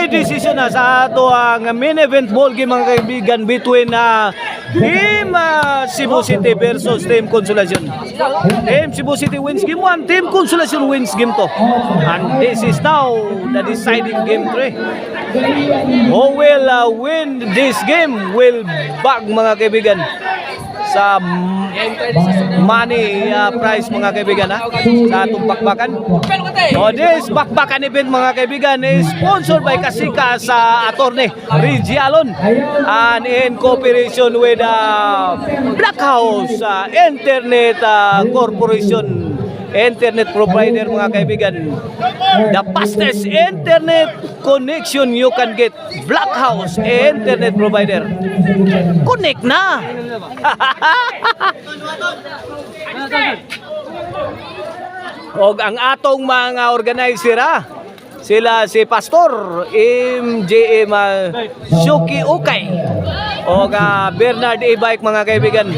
decision na sa ato ang main event ball game mga kaibigan between Team Cebu City versus Team Consolacion. Team Cebu City wins game 1, Team Consolacion wins game 2. And this is now the deciding game 3. Who will win this game will bag mga kaibigan sa money prize mga kaibigan sa atong bakbakan. So this bakbakan event mga kaibigan is sponsored by Kasika sa attorney Reggie Alon and in cooperation with Black House Internet Corporation, internet provider mga kaibigan. The fastest internet connection you can get. Black House Internet provider. Connect na. Og ang atong mga organizer sila si Pastor MJM Shuki Ukay og Bernard Ibike mga kaibigan.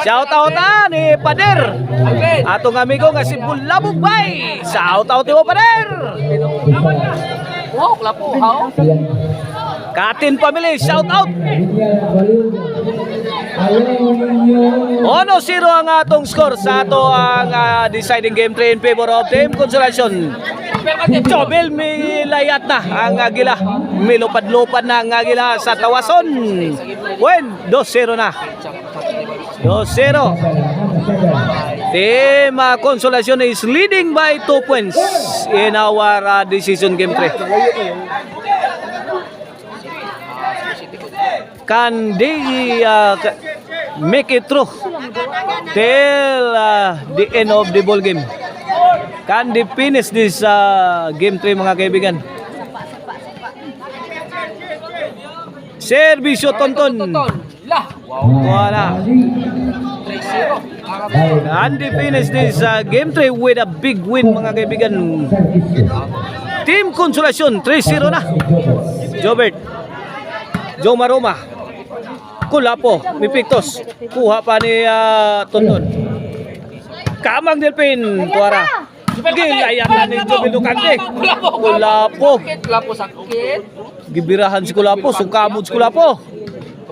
Shout out ni Pader. Atong amigo nga si Bulabog Bay. Shout out mo Pader. Wow, lapo ha. Katin family, shout out. 1-0 ang atong score sa ato ang deciding game 3 in favor of Team Consolacion. Jobel milayat na ang Agila. Milupad-lupad na ang Agila sa tawason. Win, 2-0 na. 2-0. Team Consolacion is leading by 2 points in our decision game 3. Can they make it through till the end of the ball game? Can they finish this game 3 mga kaibigan? Servisyo Tonton. Wala. And they finish this game 3 with a big win mga kaibigan. Team Consolacion 3-0 na. Jobert Joe Maroma Kulapo Mipictos kuha pa ni Tonton. Kamang Delpin Tuara gilayatan ni Jobel Lucante. Kulapo gibirahan si Kulapo, sungkamod si Kulapo.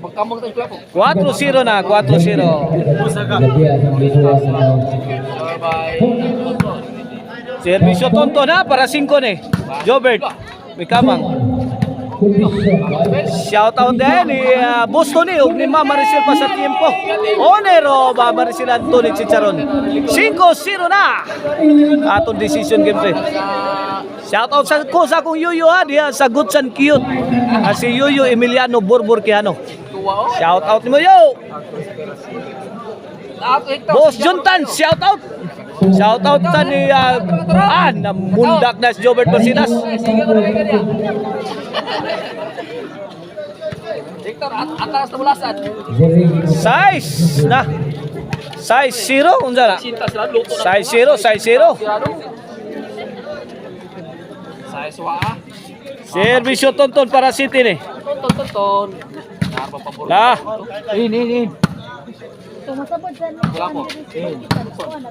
4-0 na, 4-0. Servisyo Tonton para 5 ni Jobert Mikamang. Shout out din ni Boston ni Mama Maricel pa sa tiempo. Onero Mama Maricel Anthony Chicharon. 5-0 na. Atong decision game 3. Shout out sa kosa kong Yuyo diya sa Good and Cute. Si Yuyo Emiliano Borborquiano. Shout out ni mo yo. Boss Juntan, shout out. Shout out sa ni namundak na si Jobert Basinas. Victor, atas na bulasan. Size na. Size 0 unsa na? Size 0, size 0. Size wa. Servisyo Tonton para City ni. Tonton. Lah. Ini.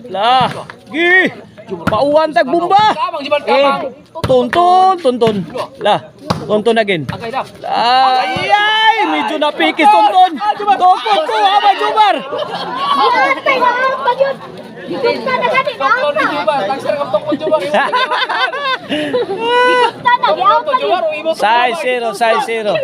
Lah. Gi. Pauwan tag bomba. Tonton. Lah. Tonton again. Ay, medyo napikis Tonton. Tonton ko ba Jumar? Size 0, size 0.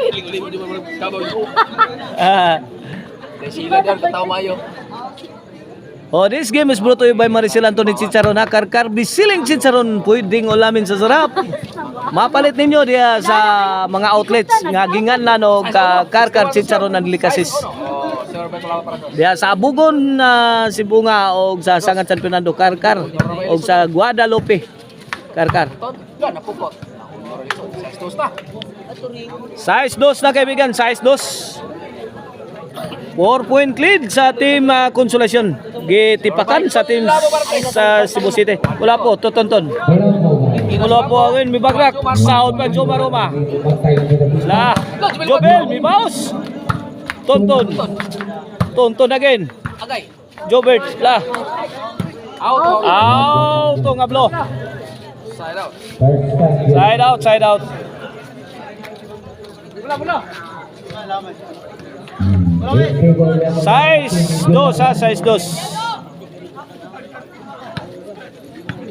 Oh, this game is brought to you by Maricel Anthony Chicharon. Karkar bisiling Chicharon, pwedeng ulamin sa sarap. Mapalit ninyo diya sa mga outlets nga gingan na no Karkar Chicharon and Delicacies. Diya sa Abugon Cebu nga og sa Sangat San Fernando Karkar og sa Guadalupe Karkar. Size 2 na kaibigan, size 2. 4-point lead sa Team Consolacion. Gitipakan sa team sa Cebu City. Wala po, Tonton. Wala po ang mibagrak. Sahod pa Joe Maroma. Lah, Jobel, mibaos. Tonton again. Jobert, lah. Out, ngablo. Side out. Side out, side out. Size 2 ha, size 2.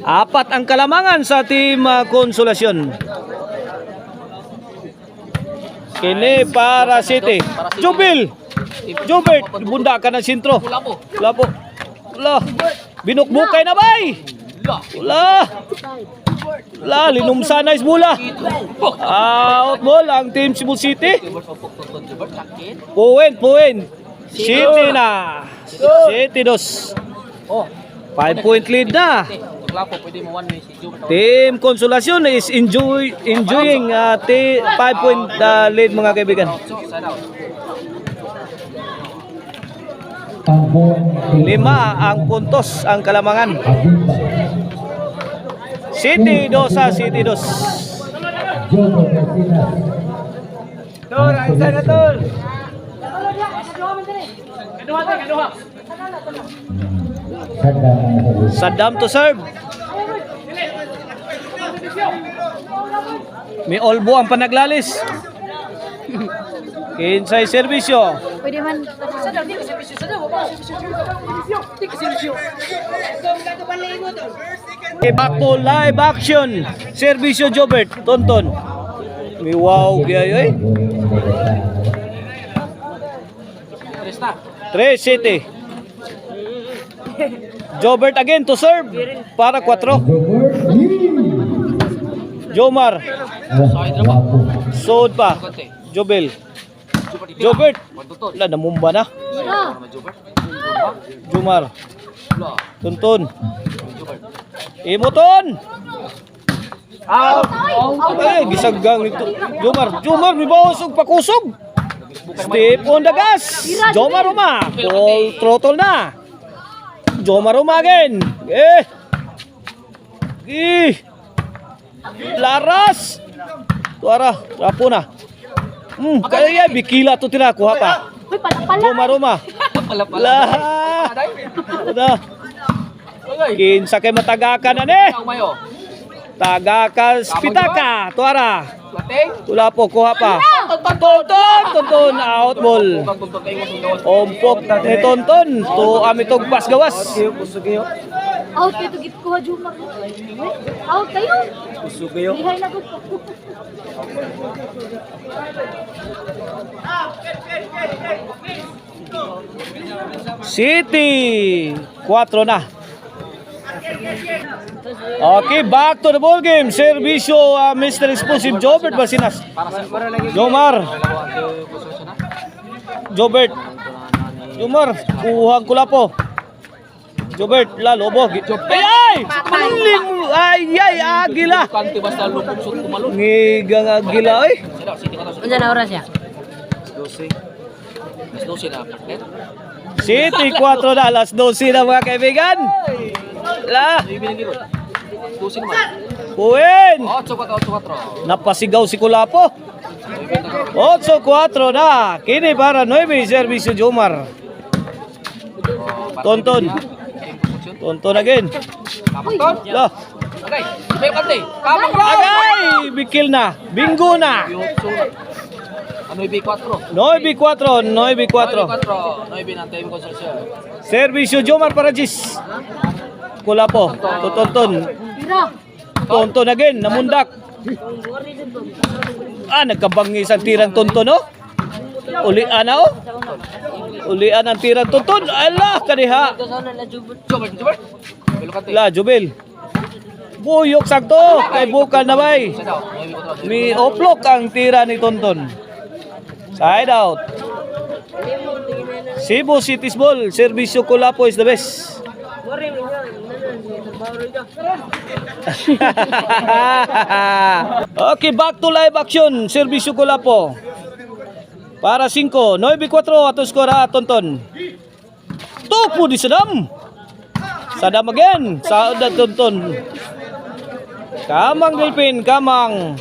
Apat ang kalamangan sa team Konsolasyon. Kini para City. Jubil! Jubert, bunda ka ng sintro. Wala po. Wala po. Wala. Binukbukay na bay. Wala. Wala, linumsa na is bola. Out ball ang team Cebu City. Puwin. City na. City 2. Oh. 5-point lead na. Wala po, pwede mo 1 way si Jubert. Team Konsolasyon is enjoying 5-point lead mga kaibigan. So, side out. 5 ang puntos ang kalamangan. City 2 sa City 2. Tol, isa na tol. Saddam to serve. May olbo ang panaglalis. Kinsay serbisyo. Pwede man. Back to live action. Serbisyo Jobert. Tonton. May wow gayo eh. Tres na. 3 City. Jobert again to serve. Para 4. Jomar. Side na ba? Sod pa. Konti. Jobel. Jubert. Jobert. Wala, namumba na. Jubert. Jomar. Wala. Tuntun. Jubert. Imoton. Out. Eh, gisaggang nito. Jomar, may bawas og pakusog. Step on the gas. Jomar Roma. Full throttle na. Jomar Roma again. Laras. Tuara, rapo na. Kaya bikila to tira kuha pa. Uy, pala. Jomar Roma. Pala. Wala. Kinsa kay matagakan na ni. Ang mayo. Tagakas pitaka. Tuara. Lating. Tula po, kuha pa. Tonton, out ball. Pagpuntot kayo mo gawas. Ompok ni Tonton. To amitog pas gawas. Out kayo to git ko Juma. Out kayo. Lihay na ko. City 4 na. Okay, back to the ball game. Servisyo Mr. Explosive Jobert Basinas. Jomar. Jobert. Jomar, kuhang kula po. Jobert, lalobo. Ay, agila. Kanti basta lupog sud kumalon. Ngigang agila, oy. Unsa na oras ya? 12. Mas 12 na partner. City 4 na, alas 12 na mga kaibigan. La, Ibig nang 12 naman. Puwin. 8-4. Napasigaw si Kulapo. 8-4 na. Kini para 9 servisyo Jomar. Tonton. Tonton again. Kapton. La, Okay. May kanti. Kamang bro. agay, bikil na. Bingo na. Ano B4? 9-4, 9-4. 9 ng team konsolasyon. Servisyo Jomar para Gis. Kulapo. Tonton. Tira. Tonton again, namundak. Nagkabangi sa tirang Tonton, oh. Ulian na, oh. Ulian ang tirang Tonton. Ala, kaniha. Jubert. Pero kanti. La, Jubel. Buyok sakto. Kay bukal na bay. Side out. May oplok ang tira ni Tonton. Side out. Cebu City's ball. Servisyo Kulapo is the best. Okay, back to live action. Servisyo Kulapo. Para 5. 9-4 ato skor ha, Tonton. Tupo di Sadam. Sadam again. Saudad Tonton. Kamang Delpin, kamang.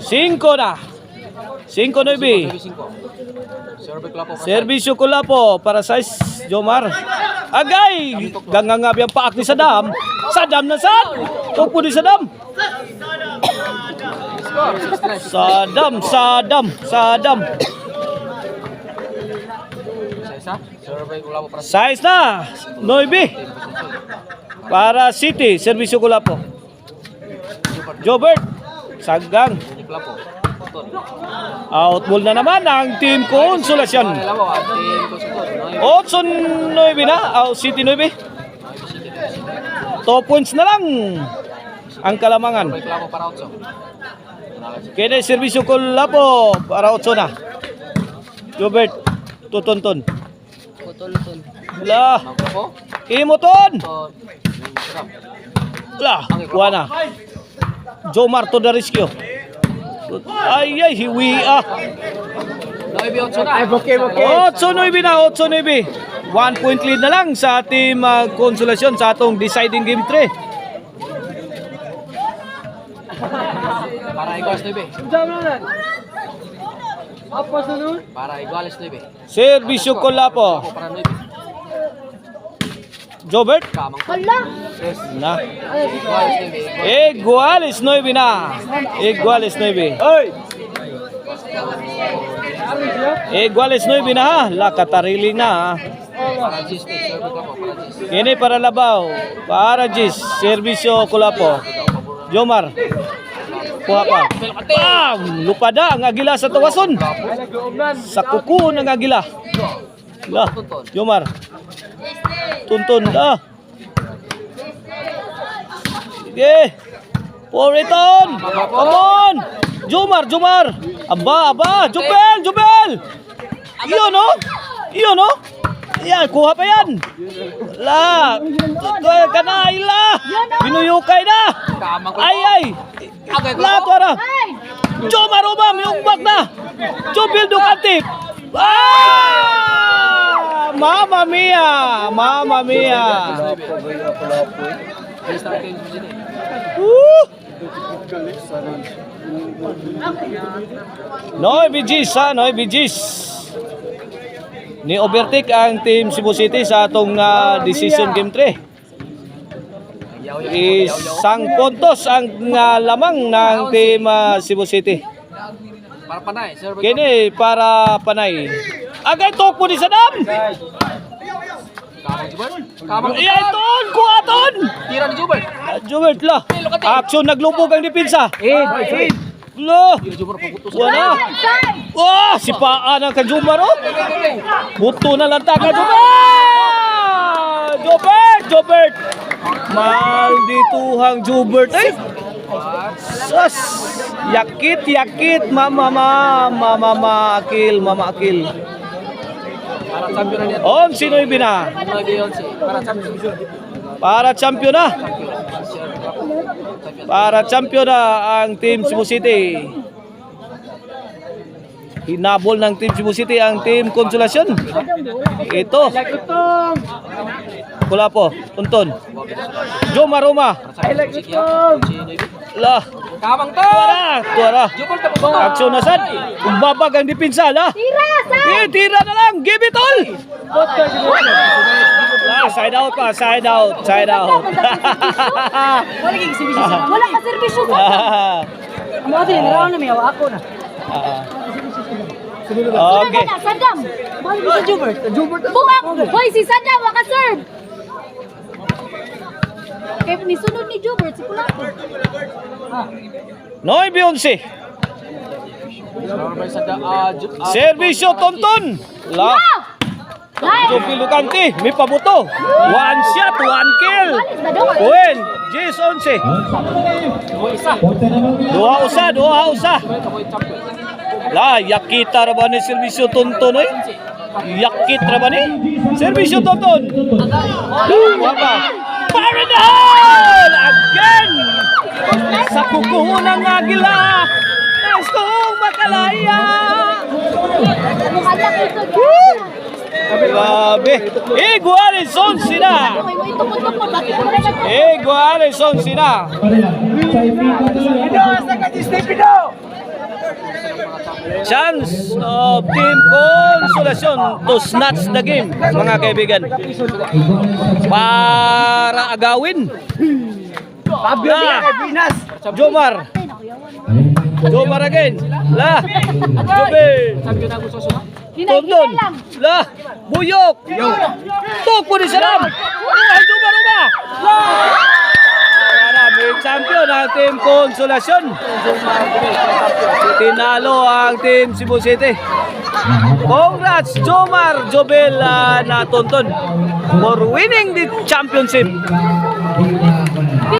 5 na. 5-9. 5. Survey Club po. Servisyo Kulapo para sa Jomar. Agay! Gangangabi ang paak ni Saddam. Saddam na sad! Tupo ni Saddam. Score. Saddam. Isa. Survey Club po para Size na. 9. Para City. Servisyo Kulapo. Jobert. Sagang. Club po. Ton. Outball na naman ang Team Konsolasyon. Alam mo, ating consultor. 8-9 na. City 9. 2 points na lang ang Kalamangan. Survey Club po para 8. Kaya servisyo ko lapo para 8 na. Jobert, tuton-ton. Wala. Club po. Imoton. Ton. Sarap. Wala. Kuha na. Jomar to the rescue. Ay, hiwi ah. 9-8 na. 8-9 na, 8-9. 1 point lead na lang sa Team Konsolasyon sa atong deciding game 3. Para iguales 9. Para iguales 9. Servisyo ko lapo. Ako para 9. Jobert. Kamang Hala! Na. iguales 9. Iguales 9 na. Iguales 9. Iguales 9 na ha. Lakatarili na ha. Para Gis. Survey Club po para Gis. Ini para Labaw. Para Gis. Servisyo Kulapo. Jomar. Kuha pa. Bam! Lupada ang agila sa tawason. Sa kuko ng agila. La. Jomar. Tuntun ah. Sige. Poriton. Come on. Jomar. Aba. Jubel. Iyon no? Yan, kuha pa yan. La. Kanaila. Binuyukay na. Ay. La, tuwara. Jomar Obam, yung bag na. Jubil Ducati. Mamma mia. Noy Bijis. Ni overtake ang Team Cebu City sa atong decision game 3. Isang puntos ang lamang ng Team Cebu City. Para panay. Survey Club. Kini para panay. Agay tok po ni Saddam. Kamang Jubert. Kamang Iyaton, kuaton. tira ni Jubert. Jubert la. Action naglubog ang depensa. Lo. Jubert pagutos. Wala. Oh, si Paan ang Kajumar oh. Buto na lang taga Jubert. Maldituhang Jubert eh. Sus. Yakit mama akil. Para champion na niya. On sino'y bina? 9-11. Para champion. Para champion na. Para champion na ang Team Cebu City. Hinabol ng Team Cebu City ang Team Konsolasyon. Ito. Kulapo, Tuntun. Jomar Roma. La. Kamang to. Tuara. Jubert na po. Aksyon na sad. Umbabag ang depensa la. Tira na lang. Give it all. Side out pa. Side out. Wala ka servisyo sa Ano ate, naraw na may ako na. Okay. Saddam! Si Jubert. Bumang! Hoy, si Saddam, makaserve! Kaya nisunod ni Jubert, si Kulapo. Noy Beyonce. Servisyo Tonton. La. Jopi Lucante, may pabuto. 1 shot, 1 kill. Well, Jis 11. Dua usa. La, yakita ra ba ni servisyo Tonton oy? Yakit ra ba ni? Servisyo Tonton. Wapa. Fire in the hole! Again! Sa kukuho ng agila. Gusto kong makalaya. Grabe. Iguales 11 na. Iguales 11 na. chance of Team Consolacion to snatch the game, mga kaibigan. Para agawin. Jomar. Jomar again. La. Jobe. Tondon. La. Buyok. Tupo ni Salam. Ay, Jomar ba? La. May champion ang Team Consolacion. Tinalo ang Team Cebu City. Congrats Jomar Jobel Natonton for winning the championship.